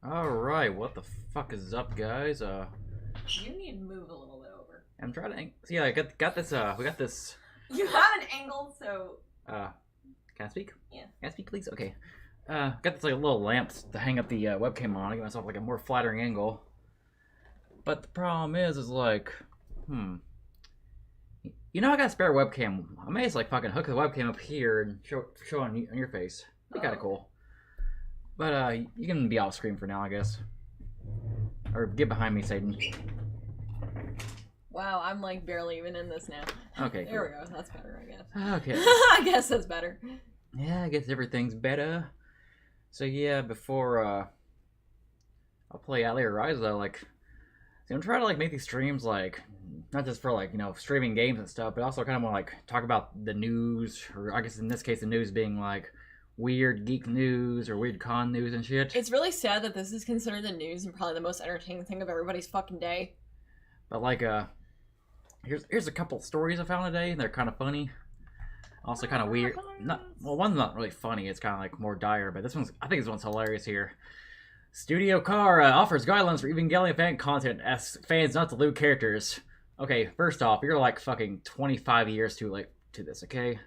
Alright, what the fuck is up, guys? You need to move a little bit over. I'm trying to... So yeah, I got this, we got this... You have an angle, so... Can I speak? Yeah. Can I speak, please? Okay. Got this, like, little lamp to hang up the webcam on, to give myself, like, a more flattering angle. But the problem is, like, You know I got a spare webcam. I may just, like, fucking hook the webcam up here and show on your face. Be kinda cool. But, you can be off screen for now, I guess. Or get behind me, Satan. Wow, I'm like barely even in this now. Okay, There cool. we go. That's better, I guess. Okay. I guess that's better. Yeah, I guess everything's better. So yeah, before I'll play Out Later Rise though, like I'm trying to like make these streams like not just for like, streaming games and stuff, but also kind of want to like talk about the news, or I guess in this case the news being like weird geek news or weird con news and shit. It's really sad that this is considered the news and probably the most entertaining thing of everybody's fucking day. But like here's a couple stories I found today, and they're kind of funny. Also kind of weird. One's not really funny. It's kind of like more dire, but I think this one's hilarious here. Studio Khara offers guidelines for Evangelion fan content, asks fans not to loot characters. Okay, first off, you're like fucking 25 years too late to this, okay?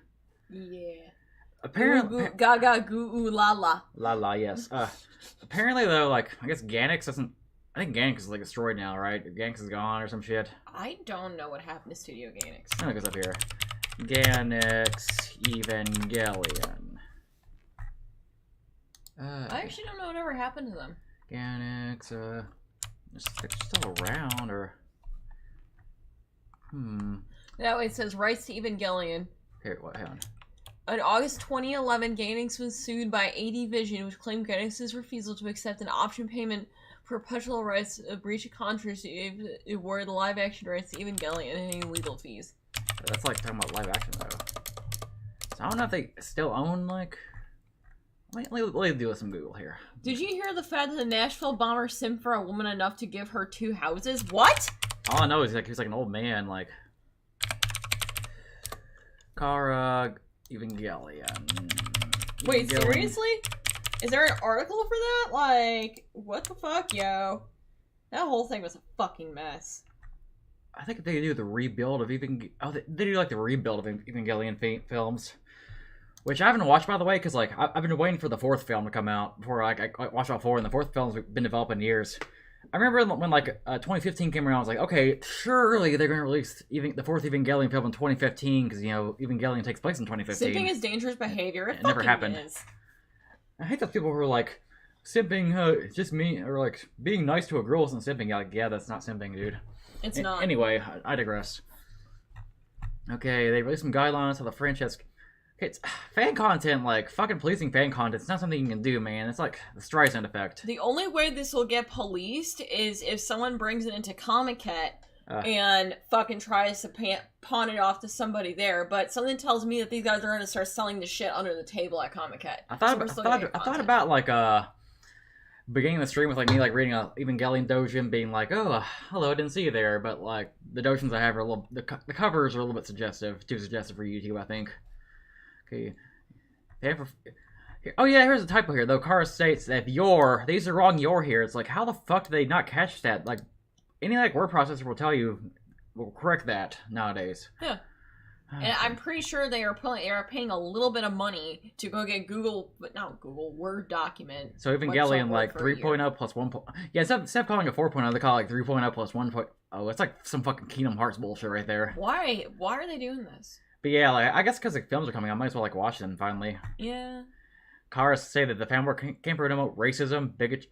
Yeah. Apparently, gaga goo ooh la la. La la, yes. Apparently though, like I guess Ganix doesn't. I think Ganix is like destroyed now, right? Ganix is gone or some shit. I don't know what happened to Studio Gainix. Oh, it goes up here. Ganix Evangelion. I actually don't know whatever happened to them. Ganix, they're still around, or... That way it says rights to Evangelion. Here, what, hang on. In August 2011, Gainix was sued by AD Vision, which claimed Gainix's refusal to accept an option payment for perpetual rights, a breach of contract, award the live-action rights to Evangelion and any legal fees. That's like talking about live action, though. So I don't know if they still own, like... Let me do some Google here. Did you hear the fact that the Nashville bomber simped for a woman enough to give her 2 houses? What? All I know is like he's like an old man, like... Khara Evangelion. Wait, seriously? Is there an article for that? Like, what the fuck, yo? That whole thing was a fucking mess. I think they do the rebuild of they do like the rebuild of Evangelion films, which I haven't watched, by the way, because like I've been waiting for the 4th film to come out before like I watched all 4, and the 4th film's been developing years. I remember when like 2015 came around, I was like, okay, surely they're gonna release even the 4th Evangelion film in 2015, because Evangelion takes place in 2015. Simping is dangerous behavior. It never happened. Is. I hate those people who are like, simping, just me, or like being nice to a girl isn't simping. Like, yeah, that's not simping, dude. It's not. Anyway, I digress. Okay, they released some guidelines for the franchise. Okay, it's fan content, like fucking policing fan content. It's not something you can do, man. It's like the Streisand effect. The only way this will get policed is if someone brings it into Comic-Cat and fucking tries to pawn it off to somebody there. But something tells me that these guys are gonna start selling the shit under the table at Comic-Cat. I thought about like beginning the stream with like me like reading a Evangelion Dojin, being like, oh, hello, I didn't see you there. But like the Dojins I have are a little, the covers are a little bit suggestive, too suggestive for YouTube, I think. Okay. Oh yeah, here's a typo here though. Khara states that if these are wrong, you're here. It's like, how the fuck do they not catch that? Like any like word processor will tell you, will correct that nowadays. Yeah. And I'm pretty sure they are paying a little bit of money to go get Word document. So Evangelion like 3.0 plus 1. Yeah, instead of calling it 4.0, they call it like 3.0 plus 1.0. It's like some fucking Kingdom Hearts bullshit right there. Why? Why are they doing this? But yeah, like I guess because the films are coming, I might as well like watch them finally. Yeah. Khara say that the fan war can't promote racism, bigotry.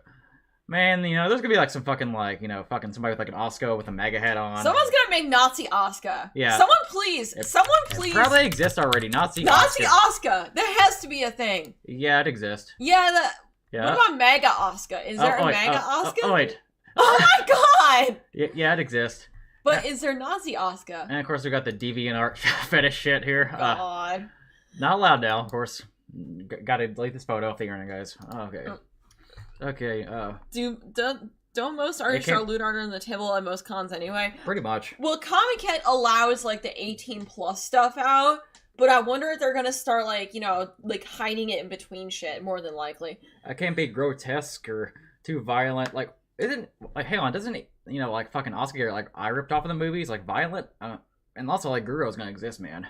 Man, there's gonna be like some fucking like, fucking somebody with like an Oscar with a MAGA hat on. Someone's gonna make Nazi Oscar. Yeah. Someone please. It probably exists already. Nazi Oscar. There has to be a thing. Yeah, it exists. Yeah. Yeah. What about MAGA Oscar? Is there a MAGA Oscar? Oh wait. Oh my god. Yeah, it exists. But is there Nazi Oscar? And of course we got the DeviantArt fetish shit here. God. Not allowed now, of course. Gotta delete this photo off the internet, guys. Okay. Okay, Don't most artists show lewd art on the table at most cons anyway? Pretty much. Well, Comic-Cat allows, like, the 18+ stuff out, but I wonder if they're gonna start, like, like, hiding it in between shit, more than likely. I can't be grotesque or too violent. Like, isn't like hang on, doesn't it, like fucking Oscar get like eye ripped off in the movies, like violent, and also like Guro's gonna exist, man.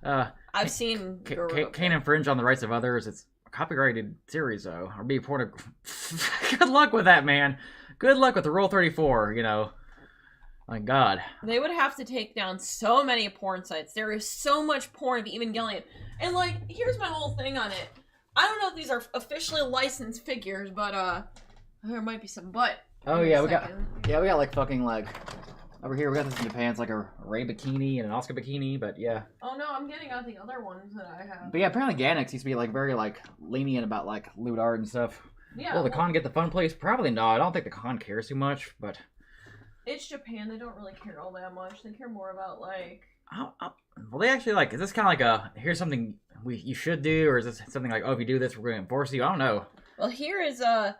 I've seen can't infringe on the rights of others. It's a copyrighted series though, or be porn. Good luck with that, man. Good luck with the Rule 34. My God. They would have to take down so many porn sites. There is so much porn of Evangelion, and like, here's my whole thing on it. I don't know if these are officially licensed figures, but there might be some. But oh yeah, we got like fucking like over here. We got this in Japan. It's like a Ray bikini and an Oscar bikini, but yeah. Oh no, I'm getting out the other ones that I have. But yeah, apparently Ganex used to be like very like lenient about like lewd art and stuff. Yeah. Will the con get the fun place? Probably not. I don't think the con cares too much, but it's Japan. They don't really care all that much. They care more about like. Well, they actually like. Is this kind of like a here's something you should do, or is this something like, oh, if you do this, we're going to enforce you? I don't know. Well, here is her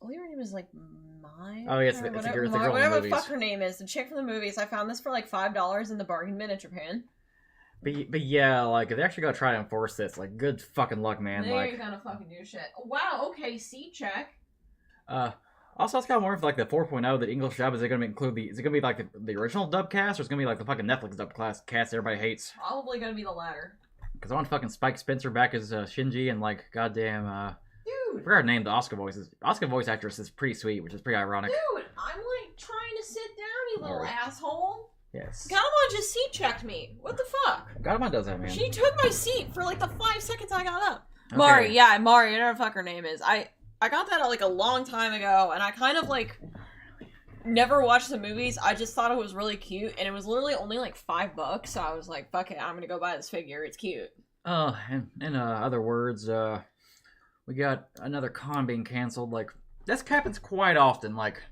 name is like Mai. Oh, yes, it's a girl, whatever the fuck her name is. The chick from the movies. I found this for like $5 in the bargain bin in Japan. But yeah, like if they actually gonna try to enforce this, like good fucking luck, man. They like ain't gonna fucking do shit. Wow. Okay. C check. Also, I was kind of wondering if like the 4.0, the English dub, is it gonna include is it gonna be like the original dub cast, or is it gonna be like the fucking Netflix dub cast everybody hates? Probably gonna be the latter. Because I want fucking Spike Spencer back as Shinji, and like goddamn dude, I forgot her name. The Oscar voice actress is pretty sweet, which is pretty ironic. Dude, I'm like trying to sit down, you little asshole. Yes. Gatamon just seat checked me. What the fuck? Gatamon does that, man. She took my seat for like the 5 seconds I got up. Okay. Mari, whatever the fuck her name is. I got that like a long time ago, and I kind of like never watched the movies. I just thought it was really cute, and it was literally only like $5, so I was like, fuck it, I'm gonna go buy this figure. It's cute. And in other words, we got another con being canceled. Like, this happens quite often. Like,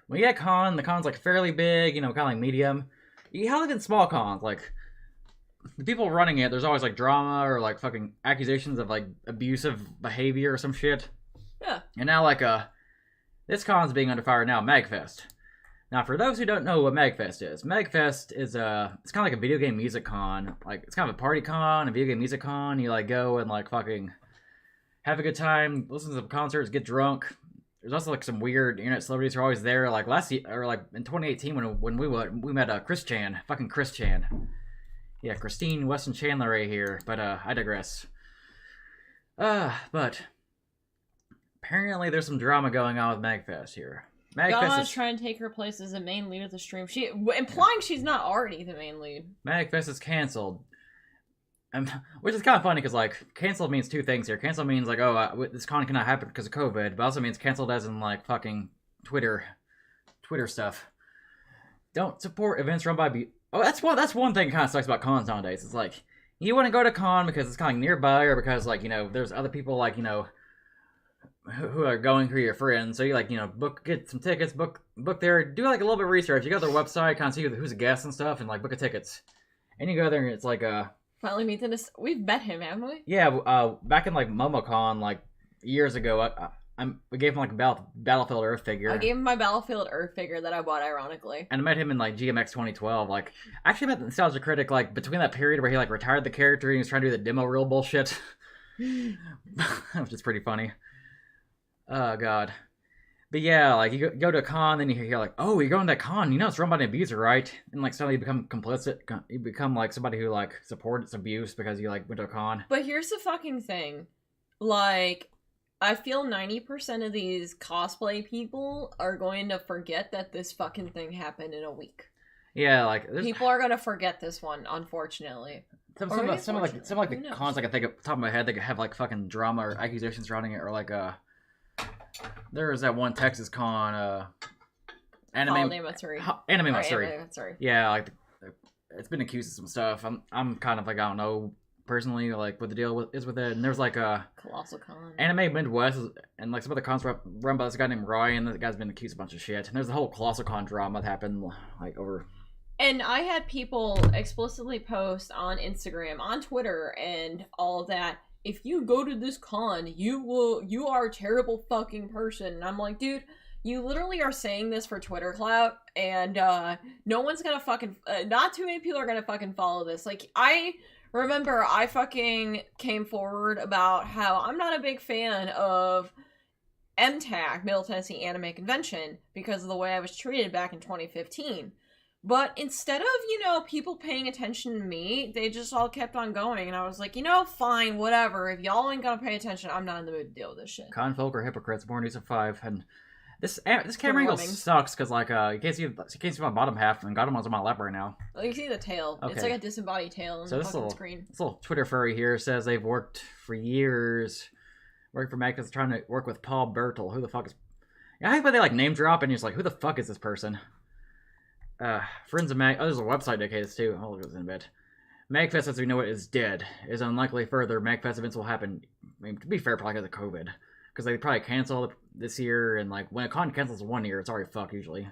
when you get the con's like fairly big, kind of like medium. You have even small cons, like the people running it, there's always like drama or like fucking accusations of like abusive behavior or some shit. Yeah. And now like this con's being under fire now, MAGFest. Now for those who don't know what MAGFest is it's kind of like a video game music con. Like, it's kind of a party con, a video game music con. You like go and like fucking have a good time, listen to some concerts, get drunk. There's also like some weird internet celebrities who are always there. Like last year, or like in 2018 when we met Chris Chan, fucking Chris Chan. Yeah, Christine Weston Chandler right here. But I digress. But apparently there's some drama going on with MAGFest here. MAGFest is trying to take her place as the main lead of the stream. Implying she's not already the main lead. MAGFest is canceled. Which is kind of funny because, like, cancelled means two things here. Cancelled means, like, oh, this con cannot happen because of COVID, but also means cancelled as in, like, fucking Twitter stuff. Don't support events run by... that's one thing that kind of sucks about cons nowadays. It's like, you want to go to con because it's kind of like nearby, or because, like, there's other people, like, who are going who are your friends. So you, like, get some tickets, book there, do, like, a little bit of research. You go to their website, kind of see who's a guest and stuff, and, like, book a tickets. And you go there and it's like, finally meet this. We've met him, haven't we? Yeah, back in like MomoCon, like years ago, we gave him like a Battlefield Earth figure. I gave him my Battlefield Earth figure that I bought, ironically. And I met him in like GMX 2012. Like, I actually met the Nostalgia Critic like between that period where he like retired the character and he was trying to do the demo reel bullshit, which is pretty funny. Oh god. But yeah, like, you go to a con, then you hear like, oh, you're going to that con, it's run by an abuser, right? And like, suddenly you become complicit. You become like somebody who like supports abuse because you like went to a con. But here's the fucking thing. Like, I feel 90% of these cosplay people are going to forget that this fucking thing happened in a week. Yeah, like, people are going to forget this one, unfortunately. Some of the cons I can think of top of my head, they could have like fucking drama or accusations surrounding it, or like there was that one Texas con, Holiday Matsuri. Anime Matsuri. Sorry. Yeah, like, it's been accused of some stuff. I'm kind of like, I don't know personally, like, what the deal is with it. And there's like a Colossal Con. Anime Midwest, and like some other cons run by this guy named Ryan. The guy's been accused of a bunch of shit. And there's the whole Colossal Con drama that happened like over. And I had people explicitly post on Instagram, on Twitter, and all of that. If you go to this con, you are a terrible fucking person. And I'm like, dude, you literally are saying this for Twitter clout, and no one's gonna fucking, not too many people are gonna fucking follow this. Like, I remember I fucking came forward about how I'm not a big fan of MTAC, Middle Tennessee Anime Convention, because of the way I was treated back in 2015. But instead of, people paying attention to me, they just all kept on going. And I was like, fine, whatever. If y'all ain't gonna pay attention, I'm not in the mood to deal with this shit. Con folk are hypocrites. Born News of 5. And this camera angle sucks because, like, you can't see my bottom half, and Gatomon's on my lap right now. Well, you can see the tail. Okay. It's like a disembodied tail on the fucking screen. This little Twitter furry here says they've worked for years. Working for MAGFest, trying to work with Paul Bertel. Who the fuck is... I hate when they, like, name drop, and you're just like, who the fuck is this person? Friends of Mag... Oh, there's a website dedicated to this, too. I'll look at this in a bit. MAGFest, as we know it, is dead. It is unlikely further MAGFest events will happen. I mean, to be fair, probably because of COVID. Because they probably cancel this year, and, like, when a con cancels 1 year, it's already fucked, usually.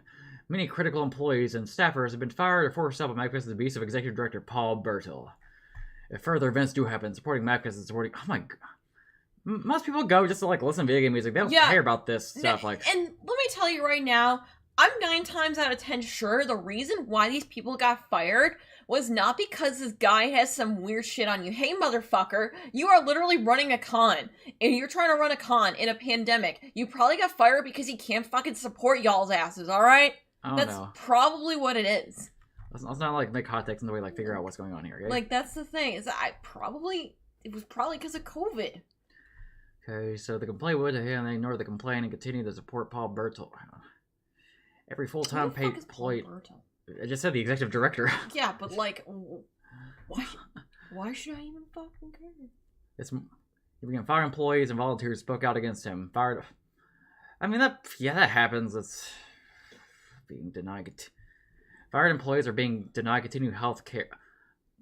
Many critical employees and staffers have been fired or forced out by MAGFest's abuse of Executive Director Paul Bertel. If further events do happen, supporting MAGFest is supporting... Oh my god. Most people go just to, like, listen to video game music. They don't care about this stuff. Like, and let me tell you right now, I'm 9 times out of 10 sure the reason why these people got fired was not because this guy has some weird shit on you. Hey, motherfucker, you are literally running a con, and you're trying to run a con in a pandemic. You probably got fired because he can't fucking support y'all's asses, alright? That's probably what it is. Let's not, like, make hot takes in the way, like, figure out what's going on here, okay? Like, that's the thing, is it was probably because of COVID. Okay, so the complaint would, and they ignore the complaint and continue to support Paul Bertel. Every full-time paid employee. I just said the executive director. Yeah, but like, why should I even fucking care? He began firing employees and volunteers spoke out against him. Fired. I mean, that happens. It's being denied. Fired employees are being denied continued health care.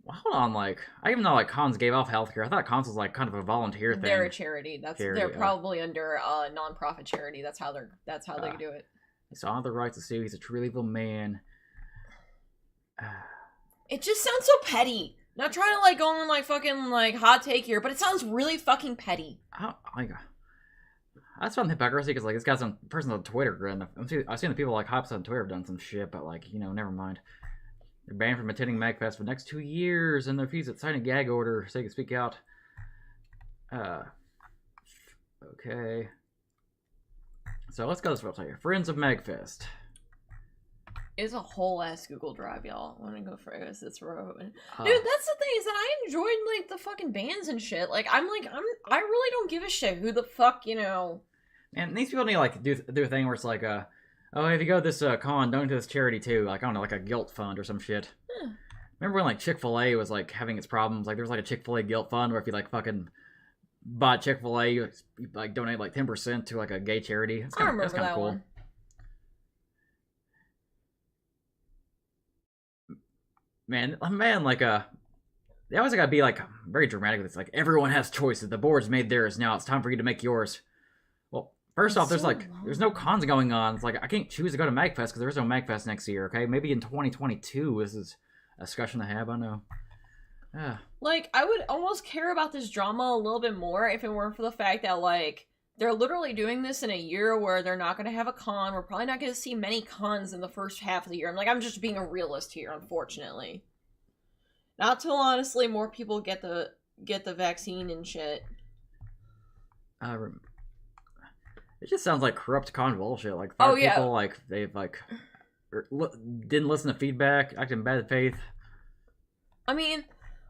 Hold on, like, I even know, like, cons gave off healthcare. I thought cons was, like, kind of a volunteer thing. They're a charity. They're probably under a non-profit charity. That's how they do it. He saw the right to sue. He's a truly evil man. It just sounds so petty. Not trying to, like, go on, like, fucking, like, hot take here, but it sounds really fucking petty. That's fun hypocrisy, because, like, this guy's some person on Twitter, and I've seen the people, like, hops on Twitter have done some shit, but, like, never mind. They're banned from attending MAGFest for the next 2 years, and they're refused to sign a gag order so they can speak out. Okay. So let's go to this website here. Friends of MAGFest. It's a whole ass Google Drive, y'all. I want to go for this road. Dude, that's the thing, is that I enjoyed, like, the fucking bands and shit. Like, I really don't give a shit who the fuck, And these people need to, like, do a thing where it's like, oh, if you go to this con, donate to this charity too. Like, I don't know, like a guilt fund or some shit. Remember when, like, Chick-fil-A was, like, having its problems? Like, there was, like, a Chick-fil-A guilt fund where if you, like, fucking bought Chick-fil-A, you like, donate, like, 10% to, like, a gay charity. That's kind of cool. One. Man, like, they always gotta be, like, very dramatic with this. Like, everyone has choices. The board's made theirs. Now it's time for you to make yours. Well, first off, there's no cons going on. It's like, I can't choose to go to MAGFest because there is no MAGFest next year, okay? Maybe in 2022 this is a discussion to have, I know. Like, I would almost care about this drama a little bit more if it weren't for the fact that, like, they're literally doing this in a year where they're not going to have a con. We're probably not going to see many cons in the first half of the year. I'm just being a realist here, unfortunately. Not till, honestly, more people get the vaccine and shit. It just sounds like corrupt con bullshit. Like, people, like, they've, like, didn't listen to feedback, acted in bad faith. I mean,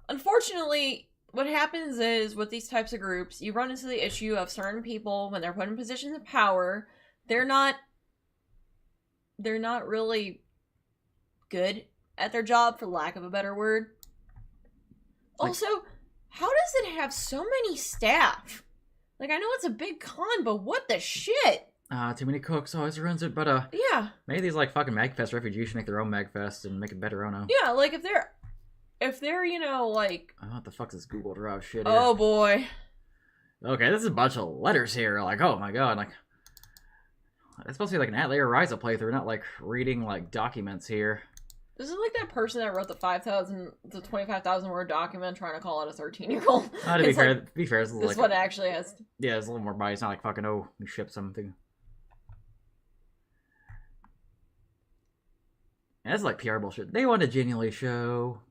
unfortunately, what happens is, with these types of groups, you run into the issue of certain people, when they're put in positions of power, they're not really good at their job, for lack of a better word. Also, how does it have so many staff? Like, I know it's a big con, but what the shit? Too many cooks always ruins it, but, yeah. Maybe these, like, fucking MAGFest refugees should make their own MAGFest and make it better, I don't know. Yeah, like, if they're, like... Oh, what the fuck's this Google Drive shit here? Oh, boy. Okay, this is a bunch of letters here, like, oh my god, like... It's supposed to be, like, an Atelier Ryza playthrough, not, like, reading, like, documents here. This is like that person that wrote the 25,000 word document trying to call it a 13-year-old. To be fair, this is this one actually has. Yeah, it's a little more biased. It's not like fucking, oh, we ship something. Yeah, that's like PR bullshit. They want to genuinely show.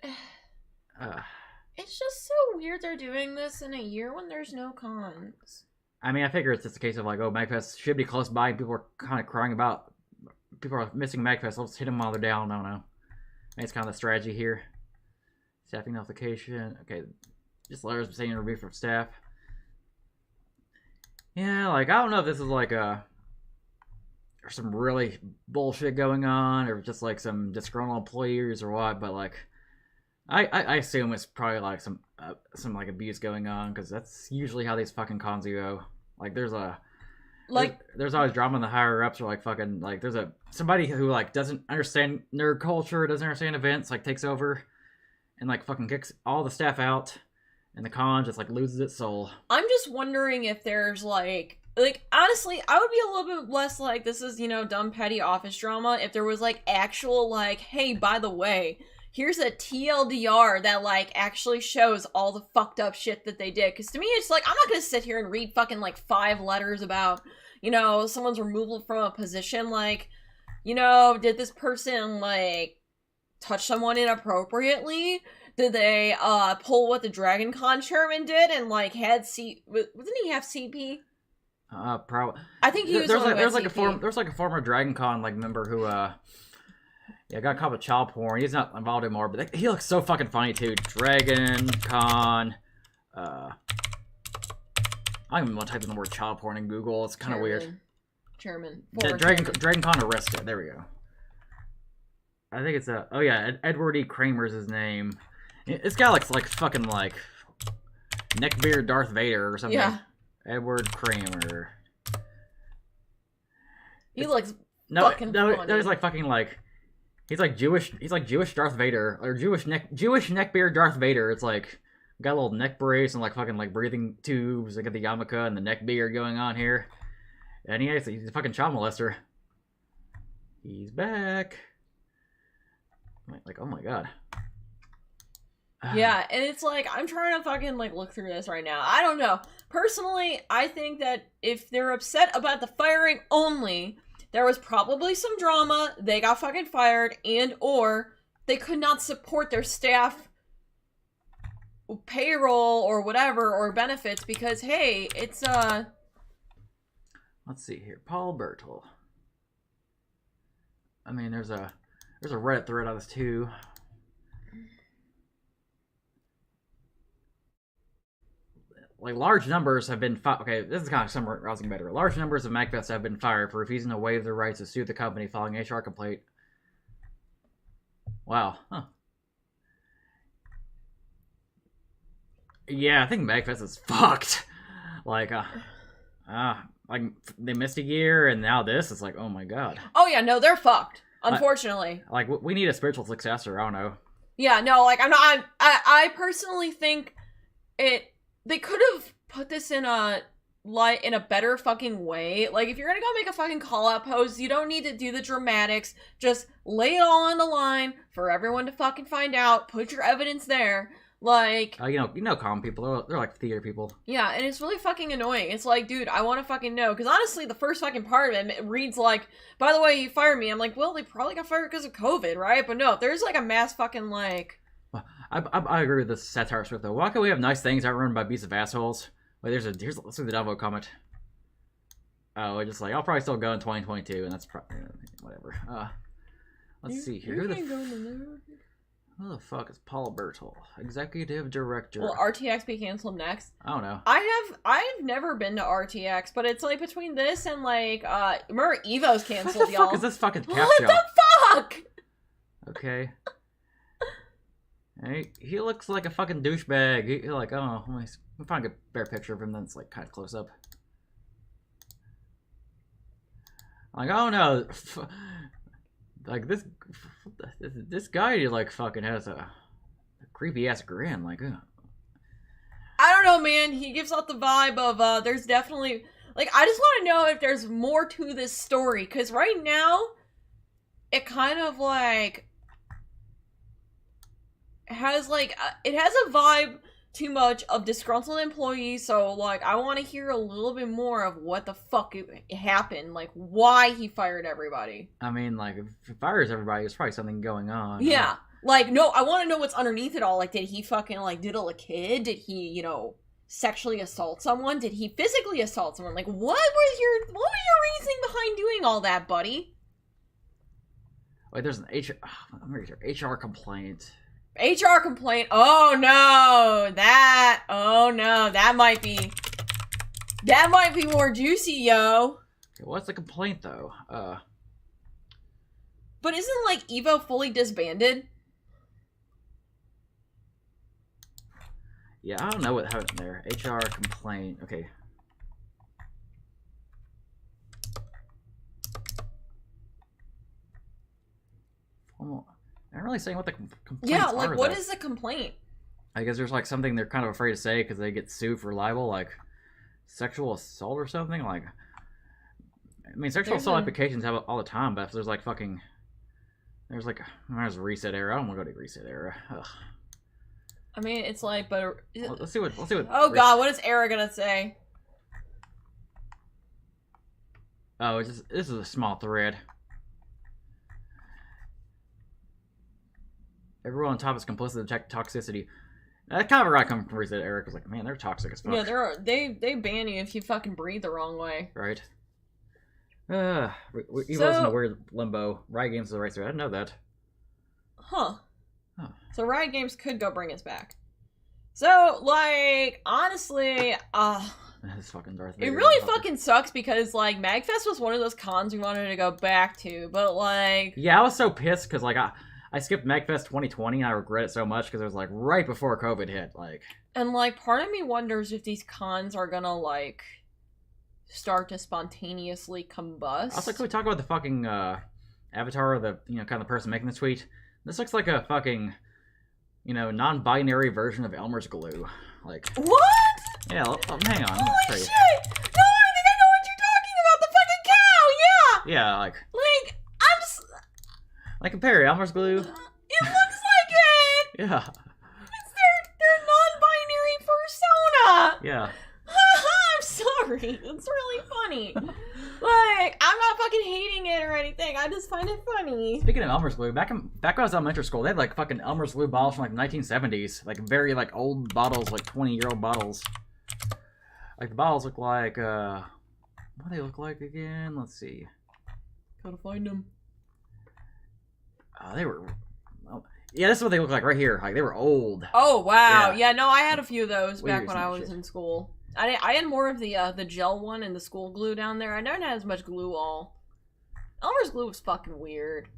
It's just so weird they're doing this in a year when there's no cons. I mean, I figure it's just a case of like, oh, MAGFest should be close by, and people are kind of crying about people are missing MAGFest. Let's hit them while they're down. I don't know. Maybe it's kind of the strategy here. Staffing notification. Okay, just letters saying review from staff. Yeah, like I don't know if this is like there's some really bullshit going on, or just like some disgruntled employees or what. But like, I assume it's probably like some like abuse going on, because that's usually how these fucking cons go. Like there's always drama in the higher ups, or like fucking like there's somebody who like doesn't understand nerd culture, doesn't understand events, like takes over and like fucking kicks all the staff out, and the con just like loses its soul. I'm just wondering if there's like honestly, I would be a little bit less like this is, dumb petty office drama if there was like actual like, hey, by the way, here's a TLDR that like actually shows all the fucked up shit that they did. Because to me, it's like, I'm not gonna sit here and read fucking like 5 letters about, someone's removal from a position. Like, did this person like touch someone inappropriately? Did they pull what the Dragon Con chairman did and like had didn't he have CP? Probably. I think he was. There's like a former Dragon Con like member who got caught with child porn. He's not involved anymore, but he looks so fucking funny too. Dragon Con. I don't even want to type in the word child porn in Google. It's kind of weird. Chairman. Dragon Con arrested. There we go. I think it's Edward E. Kramer's his name. This guy looks like fucking like neckbeard Darth Vader or something. Yeah. Edward Kramer. He looks fucking funny. He's like fucking like he's like Jewish Darth Vader, or Jewish neckbeard Darth Vader. It's like got a little neck brace and like fucking like breathing tubes. They got the yarmulke and the neck beard going on here. And he's a fucking child molester. He's back. Like, oh my god. Yeah, and it's like, I'm trying to fucking like look through this right now. I don't know. Personally, I think that if they're upset about the firing only, there was probably some drama, they got fucking fired, and or they could not support their staff payroll or whatever, or benefits, because hey, it's let's see here. Paul Bertel. I mean, there's a Reddit thread on this too. Like, large numbers have been okay, this is kind of summarizing better. Large numbers of MAGFests have been fired for refusing to waive their rights to sue the company following HR complaint. Wow. Huh. Yeah, I think MAGFest is fucked. Like, like, they missed a year, and now this is like, oh my god. Oh yeah, no, they're fucked. Unfortunately. Like, we need a spiritual successor, I don't know. Yeah, no, like, I personally think they could have put this in a better fucking way. Like, if you're gonna go make a fucking call-out post, you don't need to do the dramatics. Just lay it all on the line for everyone to fucking find out. Put your evidence there. Like, you know, common people. They're like theater people. Yeah, and it's really fucking annoying. It's like, dude, I want to fucking know. Because honestly, the first fucking part of it reads like, by the way, you fired me. I'm like, well, they probably got fired because of COVID, right? But no, there's like a mass fucking like... I agree with this satire script though. Why can't we have nice things outrun by beats of assholes? Wait, let's see the Davo comment. Oh, it's just like, I'll probably still go in 2022, and that's probably whatever. Let's see here. Who the fuck is Paul Bertel? Executive Director. Will RTX be canceled next? I don't know. I've never been to RTX, but it's like between this and like remember Evo's canceled, what the y'all. Fuck is this fucking cap What shop? the fuck? Okay. Hey, he looks like a fucking douchebag. He like, oh, let me find a better picture of him that's like kind of close up. Like, oh no, like this guy like fucking has a creepy ass grin. Like, I don't know, man. He gives off the vibe of there's definitely like, I just want to know if there's more to this story, because right now it kind of like has like it has a vibe too much of disgruntled employees, so like I want to hear a little bit more of what the fuck happened, like why he fired everybody. I mean, like, if he fires everybody, there's probably something going on. Yeah, like, no, I want to know what's underneath it all. Like, did he fucking like diddle a kid? Did he, sexually assault someone? Did he physically assault someone? Like, what was your reasoning behind doing all that, buddy? Wait, there's an HR complaint. HR complaint. Oh no, that might be more juicy, yo. Okay, what's the complaint though? But isn't like Evo fully disbanded? Yeah, I don't know what happened there. HR complaint. Okay. I'm not really saying what the complaints are. Yeah, like what is the complaint? I guess there's like something they're kind of afraid to say because they get sued for libel, like sexual assault or something. Like, I mean, sexual assault applications have it all the time, but if there's like fucking, there's a reset era. I don't want to go to reset era. Ugh. I mean, it's like, but let's see what. Oh God, what is Era gonna say? Oh, this is a small thread. Everyone on top is complicit in toxicity. That kind of right coming from reset era because, like, man, they're toxic as fuck. Yeah, they ban you if you fucking breathe the wrong way. Right. Evo's in a weird limbo. Riot Games is the right through. I didn't know that. Huh. So Riot Games could go bring us back. So, like, honestly, this fucking Darth Vader. It really fucking sucks because, like, MAGFest was one of those cons we wanted to go back to, but, like... Yeah, I was so pissed because, like, I skipped MAGFest 2020 and I regret it so much because it was, like, right before COVID hit, like... And, like, part of me wonders if these cons are gonna, like, start to spontaneously combust. Also, can we talk about the fucking, avatar of the, kind of the person making the tweet? This looks like a fucking... non-binary version of Elmer's glue. Like, what? Yeah, hang on. Holy shit! No, I think I know what you're talking about. The fucking cow, yeah. Yeah, like I'm just like compare Elmer's glue. It looks like it. Yeah. It's their non-binary persona. Yeah. I'm sorry. It's really funny. Like, I'm not fucking hating it or anything. I just find it funny. Speaking of Elmer's glue, back when I was in elementary school, they had like fucking Elmer's glue bottles from like the 1970s, like very like old bottles, like 20-year-old bottles. Like the bottles look like what do they look like again? Let's see. Gotta find them. They were. Yeah, this is what they look like right here. Like they were old. Oh wow. Yeah, no, I had a few of those back when I was shit. in school. I had more of the gel one and the school glue down there. I never had as much glue all. Elmer's glue was fucking weird.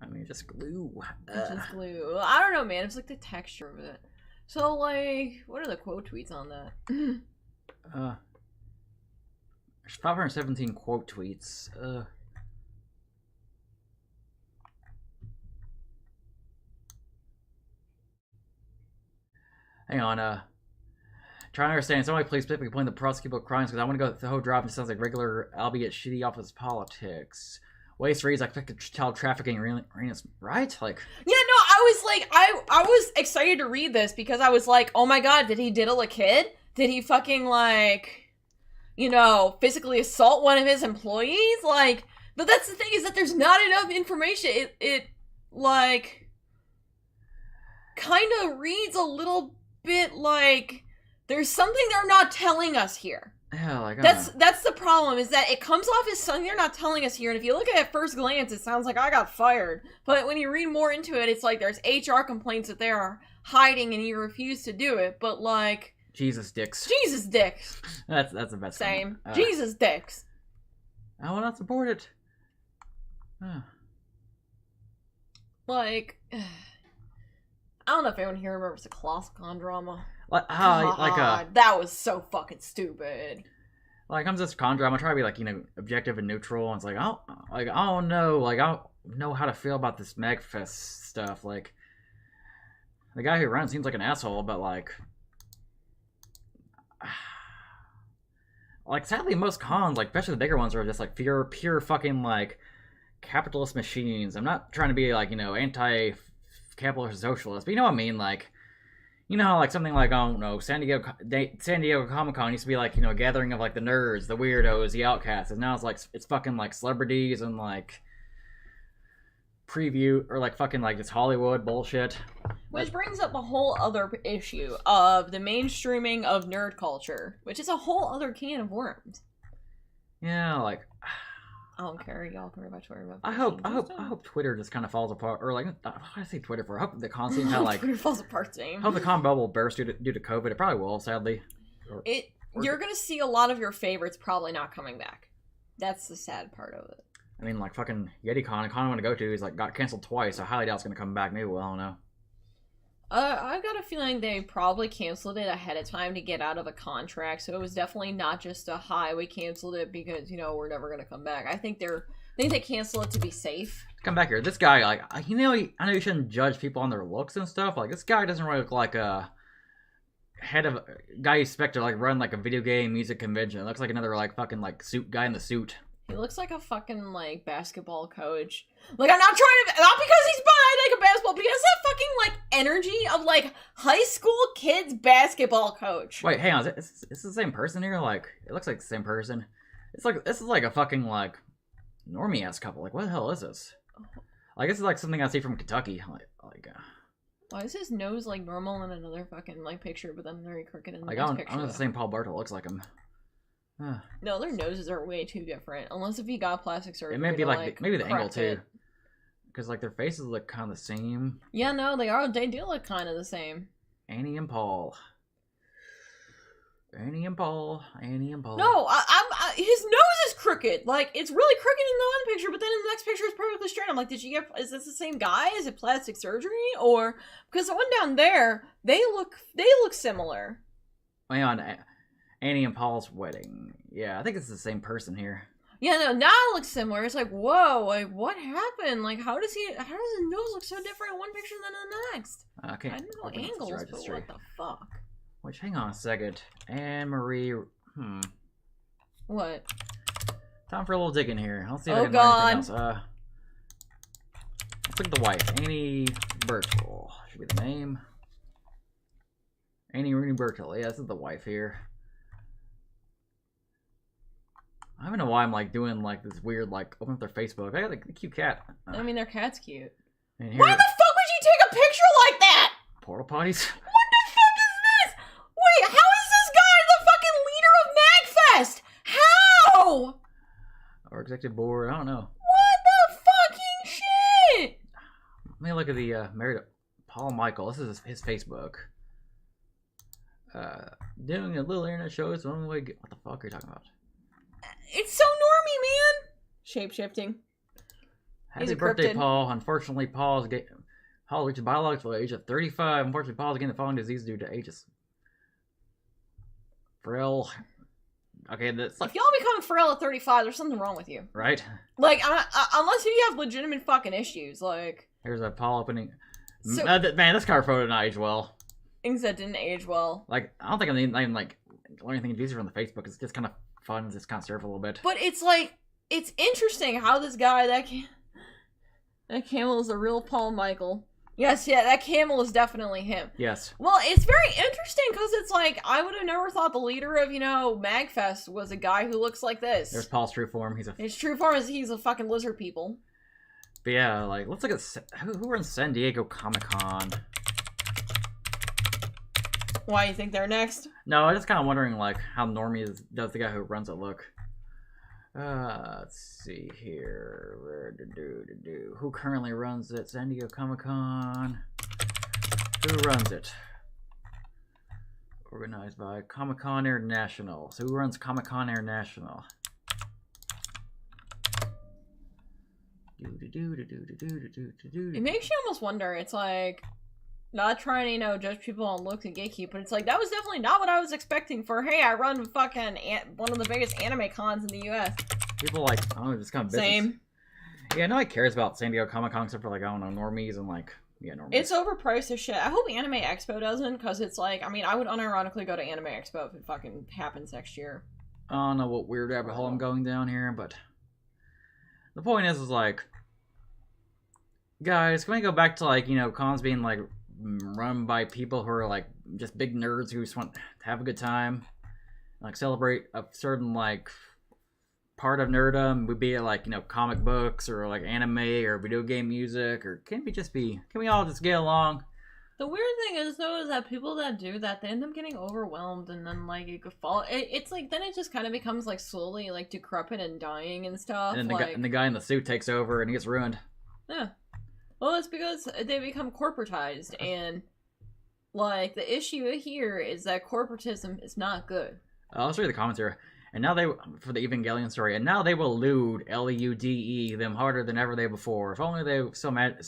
I mean, just glue. Just glue. I don't know, man. It's like the texture of it. So, like, what are the quote tweets on that? There's 517 quote tweets. Hang on, trying to understand. Somebody please specifically point the prosecutable crimes because I want to go the whole drive and it sounds like regular, albeit shitty office politics. Waste reads, I expect child trafficking arenas, right? Like, yeah, no, I was like, I was excited to read this because I was like, oh my god, did he diddle a kid? Did he fucking like, physically assault one of his employees? Like, but that's the thing is that there's not enough information. It like, kind of reads a little bit like there's something they're not telling us here. Yeah, like that's the problem is that it comes off as something they're not telling us here. And if you look at it at first glance, it sounds like I got fired. But when you read more into it, it's like there's HR complaints that they are hiding and you refuse to do it. But like Jesus dicks. Jesus dicks. That's the best. Same. Jesus dicks. I will not support it. Like, I don't know if anyone here remembers the Colossicon drama. That was so fucking stupid. Like, comes this con drama, try to be like, objective and neutral, and it's like, I don't know, like, I don't know how to feel about this MAGFest stuff. Like, the guy who runs seems like an asshole, but like, sadly, most cons, like, especially the bigger ones, are just like pure fucking like capitalist machines. I'm not trying to be like, anti-capitalist socialist, but you know what I mean, like. You know how, like, something like, I don't know, San Diego Comic-Con used to be, like, a gathering of, like, the nerds, the weirdos, the outcasts, and now it's, like, fucking, like, celebrities and, like, I don't know, like, I don't know how to feel about this MAGFest stuff. Like, I preview or like fucking like this Hollywood bullshit. Which brings up a whole other issue of the mainstreaming of nerd culture, which is a whole other can of worms. Yeah, like I don't care. Y'all can read my Twitter. I hope Twitter just kind of falls apart, or like what do I say Twitter for? I hope the con scene kind of like Twitter falls apart. Same. Hope the con bubble burst due to COVID. It probably will, sadly. You're gonna see a lot of your favorites probably not coming back. That's the sad part of it. I mean, like fucking YetiCon, the con I want to go to is like got canceled twice. So I highly doubt it's gonna come back. Maybe I don't know. I've got a feeling they probably canceled it ahead of time to get out of a contract, so it was definitely not just a we canceled it because, you know, we're never gonna come back. I think they cancel it to be safe. Come back here. This guy, like, I know you shouldn't judge people on their looks and stuff. Like, this guy doesn't really look like a head of guy you expect to like run like a video game music convention. It looks like another like fucking like suit guy in the suit. He looks like a fucking like basketball coach. Like, I'm not trying to, not because he's like a basketball, because that fucking like energy of like high school kids basketball coach. Wait, hang on, is this the same person here? Like, it looks like the same person. It's like this is like a fucking like normie ass couple. Like, what the hell is this? Like, this is like something I see from Kentucky. Why is his nose like normal in another fucking like picture, but then very crooked in the like, next picture? I'm not the same Paul Bartle looks like him. No, their noses are way too different. Unless if he got plastic surgery. It may be like maybe the angle too, because like their faces look kind of the same. Yeah, no, they are. They do look kind of the same. Annie and Paul. Annie and Paul. No, his nose is crooked. Like, it's really crooked in the one picture, but then in the next picture it's perfectly straight. I'm like, is this the same guy? Is it plastic surgery? Or because the one down there, they look similar. Hang on. Annie and Paul's wedding. Yeah, I think it's the same person here. Yeah, no, now it looks similar. It's like, whoa, like, what happened? Like, how does his nose look so different in one picture than in the next? Okay. I don't know angles, but what the fuck? Which, hang on a second. Anne Marie, What? Time for a little digging here. Let's see if I can learn anything else. Let's look at the wife. Annie Birchall. Should be the name. Annie Rooney Birchall. Yeah, this is the wife here. I don't know why I'm like doing like this weird like open up their Facebook. I got like a cute cat. I mean, their cat's cute. Why the fuck would you take a picture like that? Portal potties. What the fuck is this? Wait, how is this guy the fucking leader of MAGFest? How? Or executive board. I don't know. What the fucking shit? Let me look at the married Paul Michael. This is his Facebook. Doing a little internet show is the only way. What the fuck are you talking about? It's so normie, man. Shape-shifting. Happy birthday, Paul. Unfortunately, Paul reached a biological age of 35. Unfortunately, Paul is getting the following disease due to ages. Frail. Okay, that's like, if y'all become frail at 35, there's something wrong with you. Right? Like, unless you have legitimate fucking issues, like... Here's a Paul opening. So, man, this car photo didn't age well. Things that didn't age well. Like, I don't think I'm even like learn anything easier from the Facebook. It's just kind of fun. Just kind of surf a little bit. But it's like, it's interesting how this guy, that camel is a real Paul Michael. Yes, yeah, that camel is definitely him. Yes. Well, it's very interesting because it's like, I would have never thought the leader of, you know, MAGFest was a guy who looks like this. There's Paul's true form. His true form is he's a fucking lizard people. But yeah, like, let's look at who runs San Diego Comic-Con. Why, you think they're next? No, I'm just kind of wondering, like, how normie does the guy who runs it look. Let's see here. Who currently runs it? San Diego Comic-Con. Who runs it? Organized by Comic-Con International. So who runs Comic-Con International? It makes you almost wonder. It's like, not trying to, you know, judge people on looks and gatekeep, but it's like, that was definitely not what I was expecting for, hey, I run fucking one of the biggest anime cons in the US. People like, I don't know, this kind of business. Same. Yeah, nobody cares about San Diego Comic-Con except for, like, I don't know, normies and, like, yeah, normies. It's overpriced as shit. I hope Anime Expo doesn't, because it's like, I mean, I would unironically go to Anime Expo if it fucking happens next year. I don't know what weird rabbit hole I'm going down here, but the point is like, guys, can we go back to, like, you know, cons being, like, run by people who are, like, just big nerds who just want to have a good time, like, celebrate a certain, like, part of nerdom? Would be it like, you know, comic books or like anime or video game music, or can we all just get along? The weird thing is, though, is that people that do that, they end up getting overwhelmed, and then, like, it could fall. It's like, then it just kind of becomes, like, slowly, like, decrepit and dying and stuff. And then like, the guy in the suit takes over and he gets ruined. Yeah. Well, it's because they become corporatized, and, like, the issue here is that corporatism is not good. I'll show you the comments here. And now for the Evangelion story, and now they will lewd, L-E-U-D-E, them harder than ever they before. If only they so mad.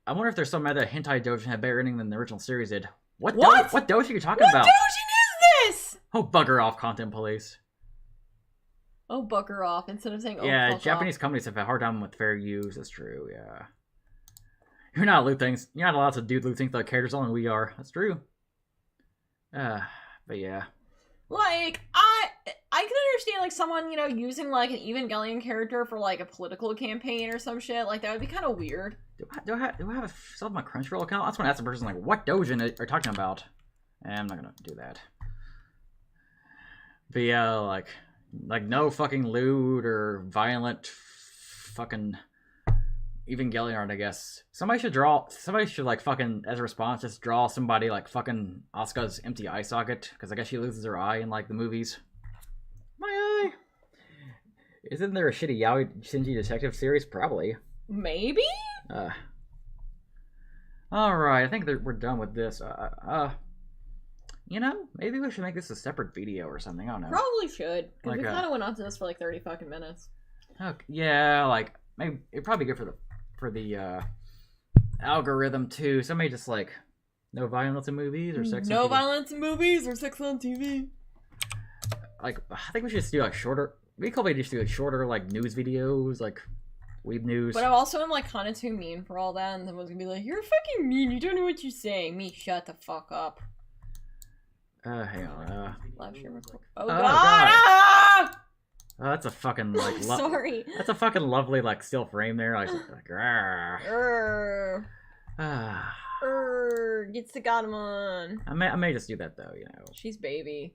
I wonder if there's some mad that Hentai Dojin had better ending than the original series did. What Dojin are you talking about? What Dojin is this? Oh, bugger off, content police. Oh, bugger off, instead of saying, oh, yeah, fuck Japanese off. companies have a hard time with fair use. That's true, yeah. You're not loot things. You're not allowed to do loot things like characters, only we are. That's true. But yeah. Like, I can understand, like, someone, you know, using, like, an Evangelion character for, like, a political campaign or some shit. Like, that would be kind of weird. Do I have a sub my Crunchyroll account? That's when I ask the person, like, what Dojin are you talking about? I'm not gonna do that. But yeah, like no fucking lewd or violent fucking Evangelion art, I guess. Somebody should like fucking, as a response, just draw somebody like fucking Asuka's empty eye socket, because I guess she loses her eye in like the movies. My eye! Isn't there a shitty yaoi Shinji detective series? Probably. Maybe? Alright, I think we're done with this. You know, maybe we should make this a separate video or something, I don't know. Probably should, because Like we kind of went on to this for like 30 fucking minutes. Okay, yeah, like, maybe it'd probably be good for the algorithm too. Somebody just like, no violence in movies or sex No on TV. violence in movies or sex on TV. Like, I think we should just do like shorter, we could just do like shorter like news videos, like weeb news. But I also am like kind of too mean for all that, and then was gonna be like, you're fucking mean, you don't know what you're saying. Me, shut the fuck up. Hang on, Live stream record. Oh, God! God. Ah! oh, that's a fucking like Sorry. that's a fucking lovely like still frame there, like Gets the Godamon. I may just do that though, you know. She's baby.